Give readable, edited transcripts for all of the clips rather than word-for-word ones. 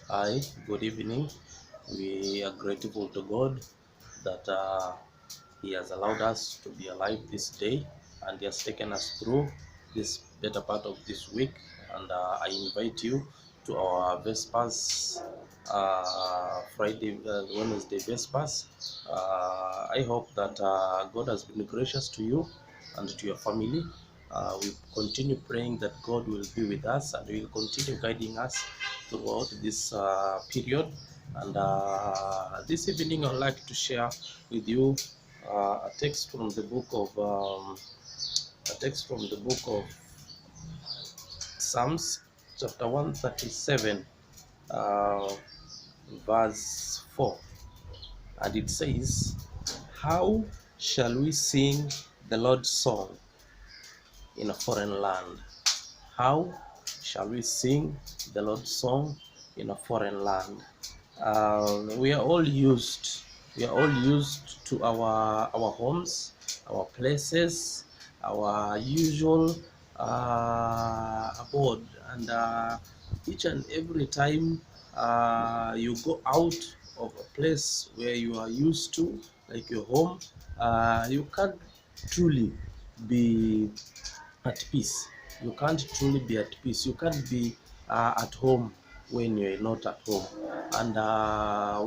Hi, good evening. We are grateful to God that He has allowed us to be alive this day and He has taken us through this better part of this week. And I invite you to our Vespers Friday, Wednesday Vespers. I hope that God has been gracious to you and to your family. We continue praying that God will be with us and will continue guiding us throughout this period. And this evening, I'd like to share with you a text from the book of Psalms, chapter 137, uh, verse 4, and it says, "How shall we sing the Lord's song in a foreign land? How shall we sing the Lord's song in a foreign land?" We are all used. We are all used to our homes, our places, our usual abode, and each and every time you go out of a place where you are used to, like your home, you can't truly be at peace. You can't truly be at peace. You can't be at home when you're not at home. And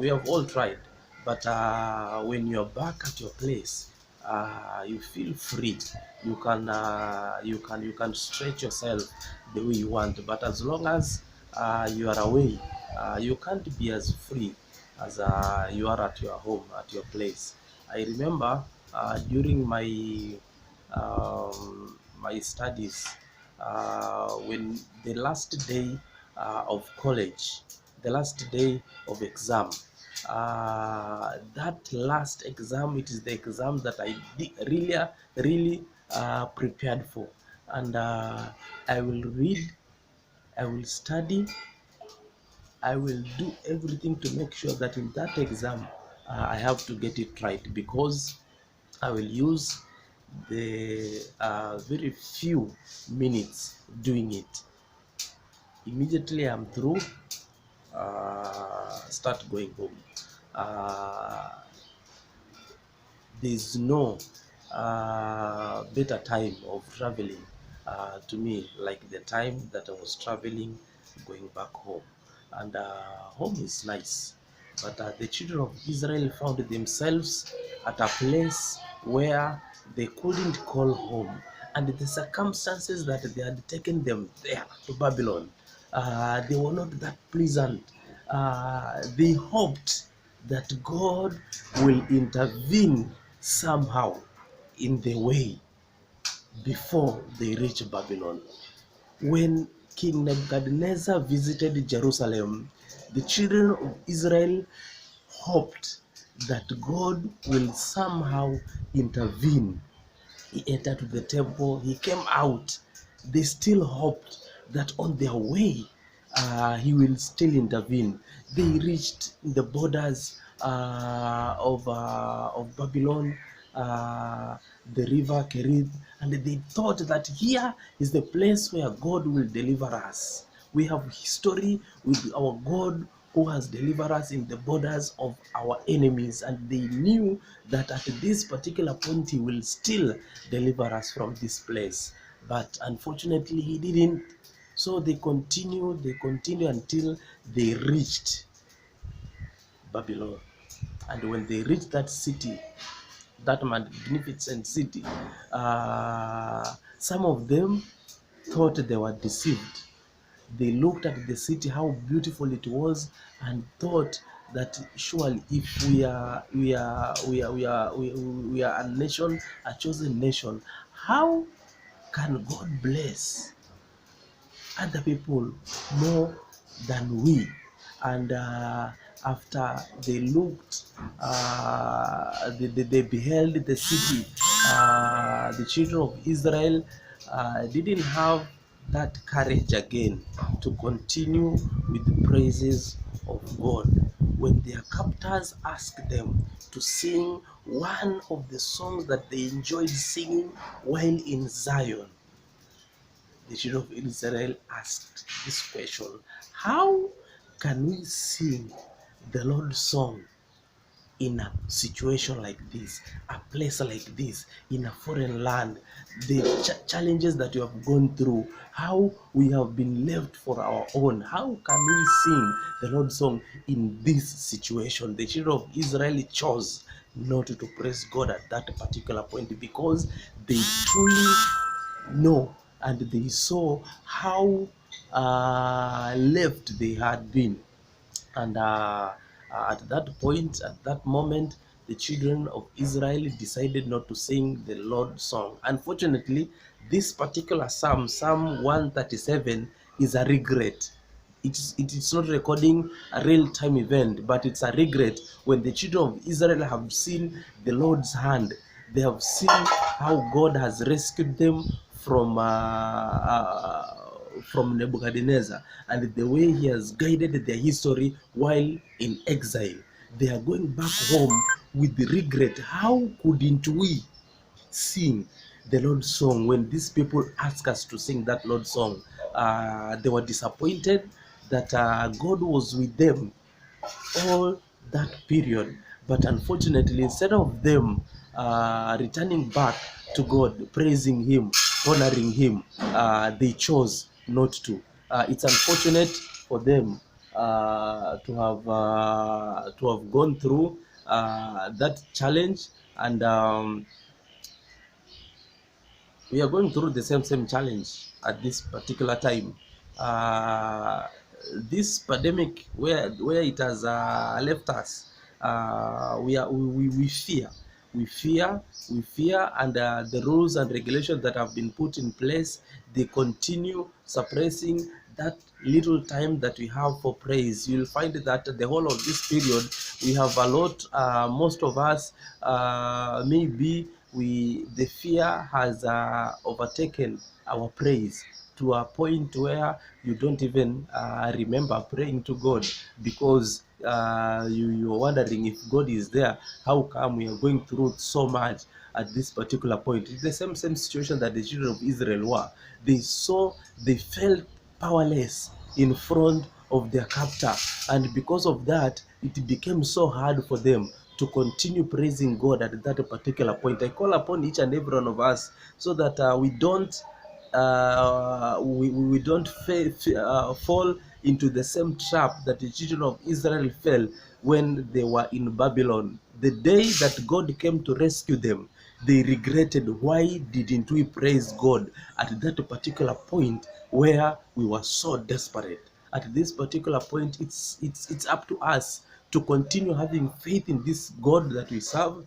we have all tried. But when you're back at your place, you feel free. You can stretch yourself the way you want. But as long as you are away, you can't be as free as you are at your home, at your place. I remember during my studies, when the last day of college, the last day of exam, that last exam, it is the exam that I really prepared for. And I will read, I will study, I will do everything to make sure that in that exam I have to get it right, because I will use the very few minutes doing it. Immediately I'm through, start going home. Uh, there's no better time of traveling to me like the time that I was traveling going back home. And home is nice, but the children of Israel found themselves at a place where they couldn't call home, and the circumstances that they had taken them there to Babylon, they were not that pleasant. They hoped that God will intervene somehow in the way before they reach Babylon. When King Nebuchadnezzar visited Jerusalem, the children of Israel hoped that God will somehow intervene. He entered the temple, he came out. They still hoped that on their way he will still intervene. They reached the borders of Babylon, the river Kerith, and they thought that here is the place where God will deliver us. We have history with our God who has delivered us in the borders of our enemies, and they knew that at this particular point he will still deliver us from this place. But unfortunately he didn't. So they continued until they reached Babylon. And when they reached that city, that magnificent city, some of them thought they were deceived. They looked at the city, how beautiful it was, and thought that surely if we are a nation, a chosen nation, how can God bless other people more than we? And after they looked, they beheld the city, the children of Israel didn't have that courage again to continue with the praises of God. When their captors asked them to sing one of the songs that they enjoyed singing while in Zion, the children of Israel asked this question: how can we sing the Lord's song in a situation like this, a place like this, in a foreign land, the challenges that you have gone through, how we have been left for our own? How can we sing the Lord's song in this situation? The children of Israel chose not to praise God at that particular point because they truly know and they saw how left they had been. And at that point, at that moment, the children of Israel decided not to sing the Lord's song. Unfortunately, this particular psalm, Psalm 137, is a regret. It is not recording a real-time event, but it's a regret when the children of Israel have seen the Lord's hand. They have seen how God has rescued them from Nebuchadnezzar and the way he has guided their history while in exile. They are going back home with the regret. How couldn't we sing the Lord's song when these people ask us to sing that Lord's song? They were disappointed that God was with them all that period. But unfortunately, instead of them returning back to God, praising Him, honoring Him, they chose not to. It's unfortunate for them to have gone through that challenge, and we are going through the same challenge at this particular time. Uh, this pandemic, where it has left us, we fear, we fear, and the rules and regulations that have been put in place, they continue suppressing that little time that we have for praise. You'll find that the whole of this period, we have a lot, most of us, maybe the fear has overtaken our praise to a point where you don't even remember praying to God, because you're wondering if God is there. How come we are going through so much at this particular point? It's the same situation that the children of Israel were. They felt powerless in front of their captor, and because of that, it became so hard for them to continue praising God at that particular point. I call upon each and every one of us so that we don't fall into the same trap that the children of Israel fell when they were in Babylon. The day that God came to rescue them, they regretted, why didn't we praise God at that particular point where we were so desperate? At this particular point, it's up to us to continue having faith in this God that we serve,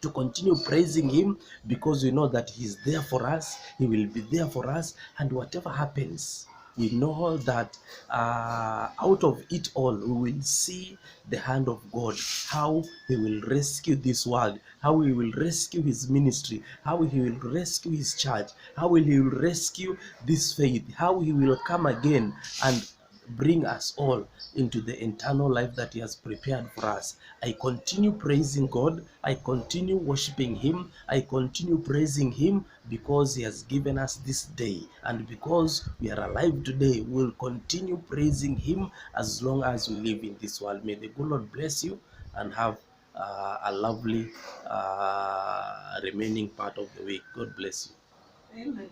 to continue praising Him, because we know that He's there for us, He will be there for us, and whatever happens, we know that out of it all, we will see the hand of God, how He will rescue this world, how He will rescue His ministry, how He will rescue His church, how He will rescue this faith, how He will come again and bring us all into the eternal life that He has prepared for us. I continue praising God. I continue worshiping Him. I continue praising Him because He has given us this day. And because we are alive today, we will continue praising Him as long as we live in this world. May the good Lord bless you and have a lovely remaining part of the week. God bless you. Amen.